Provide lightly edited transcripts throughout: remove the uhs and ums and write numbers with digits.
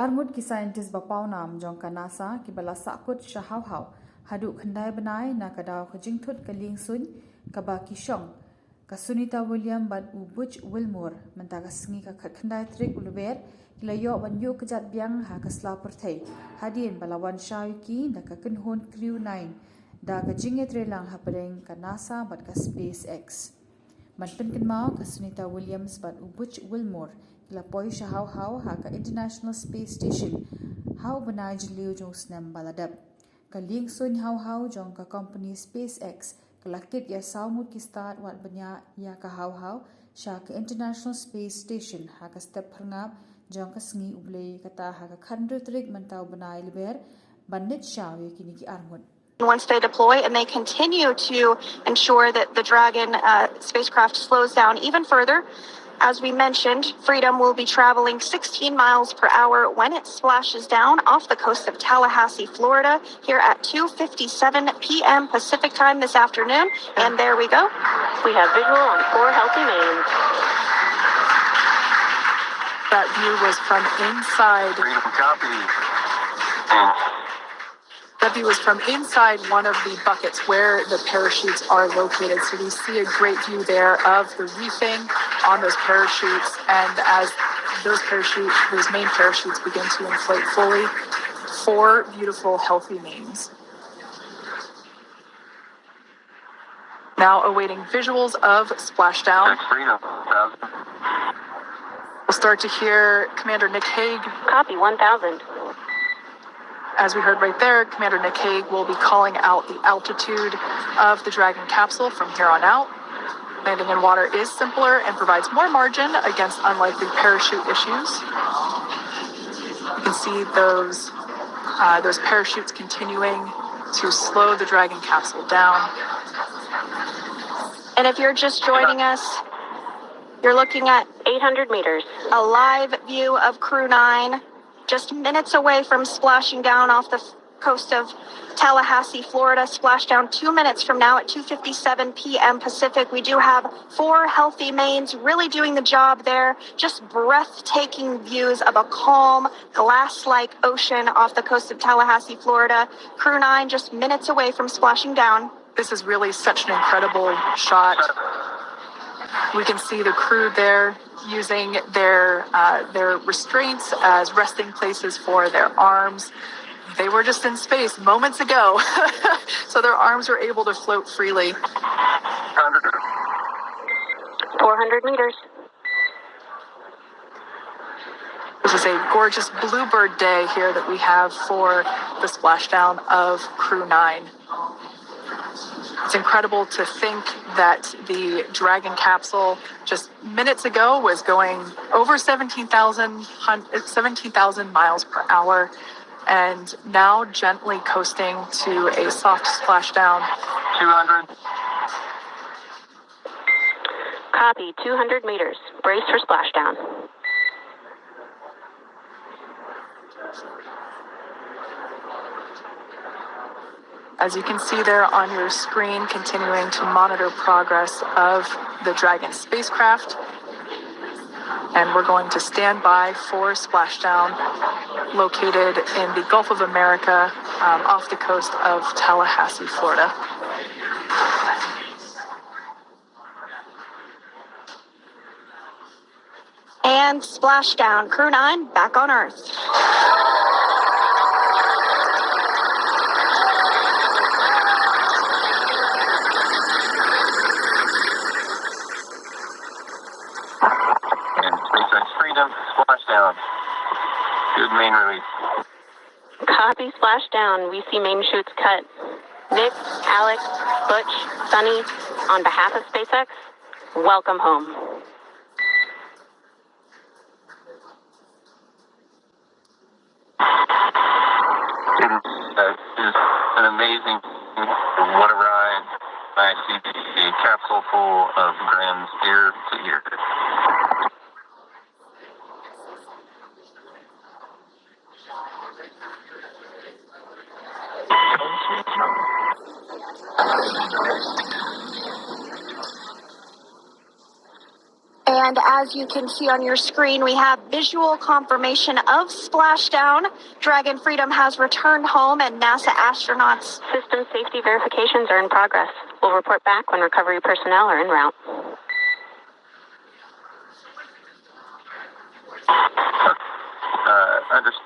armut ki Saïantis bapau nam jong ka NASA ki bala Sahkut sha Hawhaw hadu khandai banai na kadaw khajing thut ka ling sun ka ba ki shong ka Sunita William ban u Butch Wilmore manta ka sngi ka khandai trik ulwer la yo ban Ïuhkjat biang ha ka sla Pyrthei Hadien balawan shaw ki na ka kunhon crew 9 da ka jinge trelang hapadeng ka NASA bat ka SpaceX manpen kan mau ka Sunita Williams bat u Butch Wilmore la poi sha Hawhaw ha ka International Space Station how banai jliu jong snam baladab ka ling sun Hawhaw jong ka company SpaceX kalakit ya saumut ki start wat banya ya ka Hawhaw sha ka International Space Station ha ka step phangap jong ka sngi ublei kata ha ka khandru trik mantau banai liber bandit shawi kini ki armut. Once they deploy, and they continue to ensure that the Dragon spacecraft slows down even further. As we mentioned, Freedom will be traveling 16 miles per hour when it splashes down off the coast of Tallahassee, Florida, here at 2:57 p.m. Pacific time this afternoon. And there we go. We have visual on 4 healthy mains. That view was from inside. Freedom copy. That view was from inside one of the buckets where the parachutes are located. So we see a great view there of the reefing on those parachutes. And as those main parachutes begin to inflate fully, 4 beautiful, healthy mains. Now awaiting visuals of splashdown. We'll start to hear Commander Nick Hague. Copy, 1000. As we heard right there, Commander Nick Hague will be calling out the altitude of the Dragon capsule from here on out. Landing in water is simpler and provides more margin against unlikely parachute issues. You can see those parachutes continuing to slow the Dragon capsule down. And if you're just joining us, you're looking at 800 meters. A live view of Crew 9. Just minutes away from splashing down off the coast of Tallahassee, Florida. Splash down 2 minutes from now at 2:57 p.m. Pacific. We do have 4 healthy mains really doing the job there. Just breathtaking views of a calm, glass-like ocean off the coast of Tallahassee, Florida. Crew 9 just minutes away from splashing down. This is really such an incredible shot. We can see the crew there using their restraints as resting places for their arms. They were just in space moments ago, so their arms were able to float freely. 400 meters. This is a gorgeous bluebird day here that we have for the splashdown of Crew 9. It's incredible to think that the Dragon capsule just minutes ago was going over 17,000 miles per hour and now gently coasting to a soft splashdown. 200. Copy, 200 meters. Brace for splashdown. As you can see there on your screen, continuing to monitor progress of the Dragon spacecraft. And we're going to stand by for splashdown located in the Gulf of America off the coast of Tallahassee, Florida. And splashdown. Crew 9 back on Earth. Freedom, splashdown. Good main release. Copy, splashdown. We see main chutes cut. Nick, Alex, Butch, Sunny, on behalf of SpaceX, welcome home. It is an amazing, what a ride. I see a capsule full of grins ear to ear. And as you can see on your screen, we have visual confirmation of splashdown. Dragon Freedom has returned home, and NASA astronauts. System safety verifications are in progress. We'll report back when recovery personnel are en route. Understand.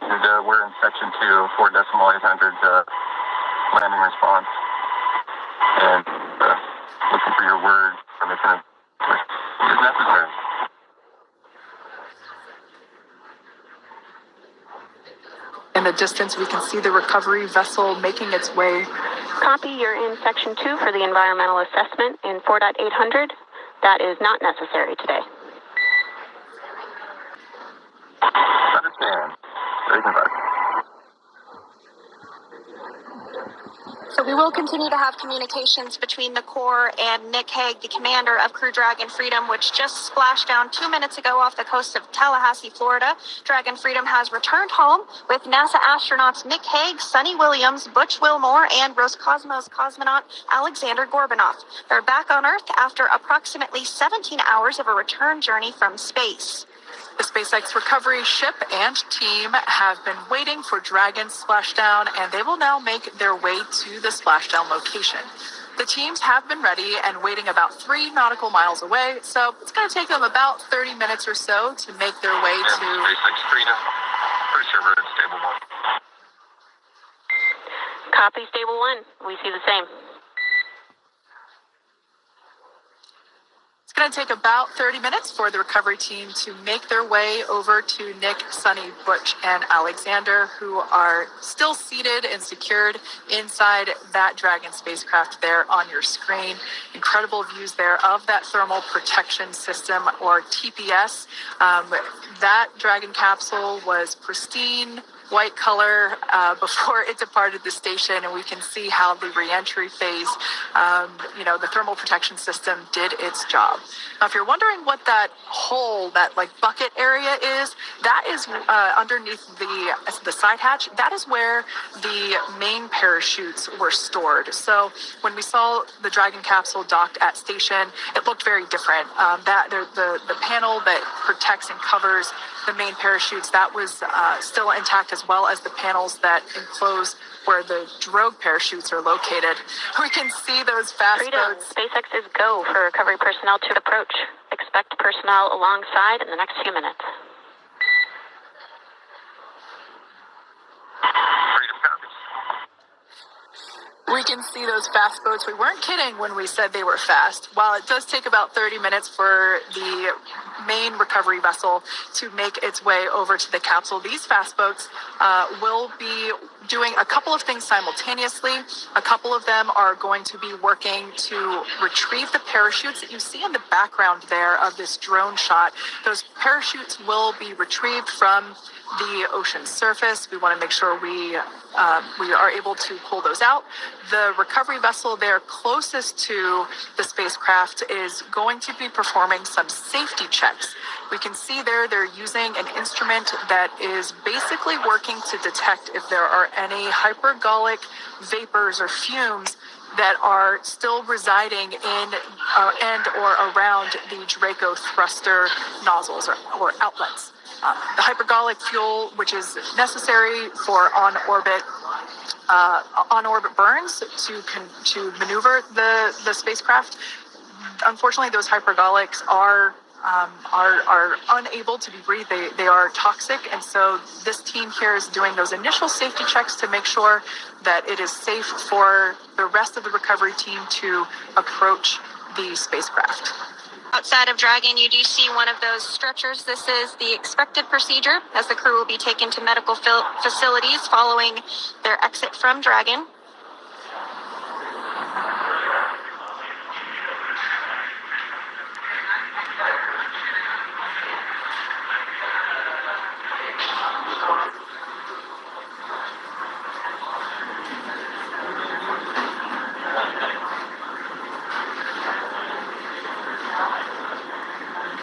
And, we're in section 2, 4.800 landing response. And looking for your word from if it's necessary. In the distance, we can see the recovery vessel making its way. Copy, you're in section 2 for the environmental assessment in 4.800. That is not necessary today. Understand. Very good. So we will continue to have communications between the Corps and Nick Hague, the commander of Crew Dragon Freedom, which just splashed down 2 minutes ago off the coast of Tallahassee, Florida. Dragon Freedom has returned home with NASA astronauts Nick Hague, Sonny Williams, Butch Wilmore, and Roscosmos cosmonaut Alexander Gorbunoff. They're back on Earth after approximately 17 hours of a return journey from space. The SpaceX recovery ship and team have been waiting for Dragon's splashdown, and they will now make their way to the splashdown location. The teams have been ready and waiting about 3 nautical miles away, so it's going to take them about 30 minutes or so to make their way to... SpaceX Freedom. Pretty sure we're at Stable 1. Copy, Stable 1. We see the same. It's going to take about 30 minutes for the recovery team to make their way over to Nick, Sonny, Butch, and Alexander, who are still seated and secured inside that Dragon spacecraft there on your screen. Incredible views there of that thermal protection system, or TPS. That Dragon capsule was pristine, white color before it departed the station, and we can see how the reentry phase, the thermal protection system did its job. Now, if you're wondering what that hole, that like bucket area is, that is underneath the side hatch. That is where the main parachutes were stored. So when we saw the Dragon capsule docked at station, it looked very different. The panel that protects and covers the main parachutes, that was still intact, as well as the panels that enclose where the drogue parachutes are located. We can see those fast boats. SpaceX is go for recovery personnel to approach. Expect personnel alongside in the next few minutes. Freedom copies. We can see those fast boats. We weren't kidding when we said they were fast. While it does take about 30 minutes for the main recovery vessel to make its way over to the capsule, these fast boats will be doing a couple of things simultaneously. A couple of them are going to be working to retrieve the parachutes that you see in the background there of this drone shot. Those parachutes will be retrieved from the ocean surface. We want to make sure we are able to pull those out. The recovery vessel there closest to the spacecraft is going to be performing some safety checks. We can see there they're using an instrument that is basically working to detect if there are any hypergolic vapors or fumes that are still residing in and or around the Draco thruster nozzles or outlets. The hypergolic fuel, which is necessary for on-orbit burns to maneuver the spacecraft. Unfortunately, those hypergolics are unable to be breathed. They are toxic, and so this team here is doing those initial safety checks to make sure that it is safe for the rest of the recovery team to approach the spacecraft. Outside of Dragon, you do see one of those stretchers. This is the expected procedure as the crew will be taken to medical facilities following their exit from Dragon.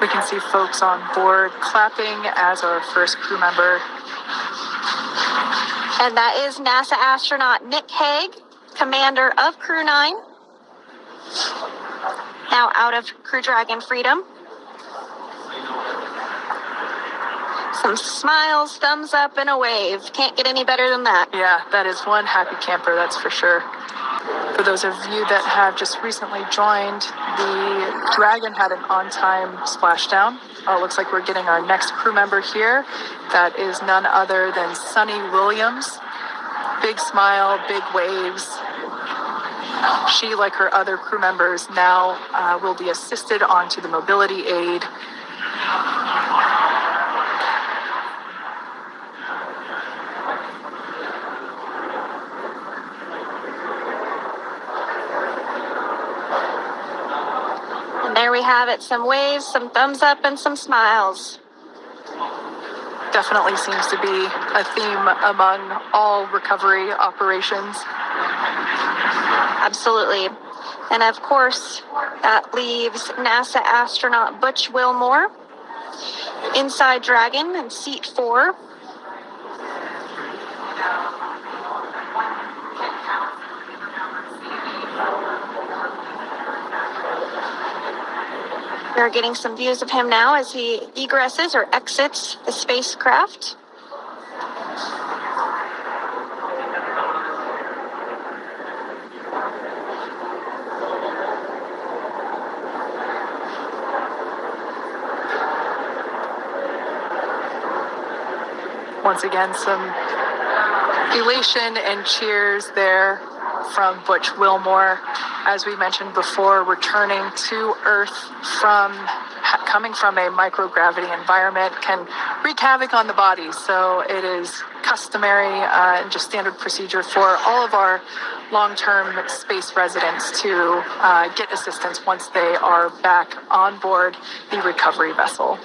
We can see folks on board clapping as our first crew member. And that is NASA astronaut Nick Hague, commander of Crew 9, now out of Crew Dragon Freedom. Some smiles, thumbs up, and a wave. Can't get any better than that. Yeah, that is one happy camper, that's for sure. For those of you that have just recently joined, the Dragon had an on-time splashdown. Looks like we're getting our next crew member here. That is none other than Sunny Williams. Big smile, big waves. She, like her other crew members, now will be assisted onto the mobility aid. And there we have it, some waves, some thumbs up, and some smiles. Definitely seems to be a theme among all recovery operations. Absolutely. And of course, that leaves NASA astronaut Butch Wilmore inside Dragon in seat 4. We're getting some views of him now as he egresses or exits the spacecraft. Once again, some elation and cheers there from Butch Wilmore. As we mentioned before, returning to Earth coming from a microgravity environment can wreak havoc on the body. So it is customary and just standard procedure for all of our long-term space residents to get assistance once they are back on board the recovery vessel.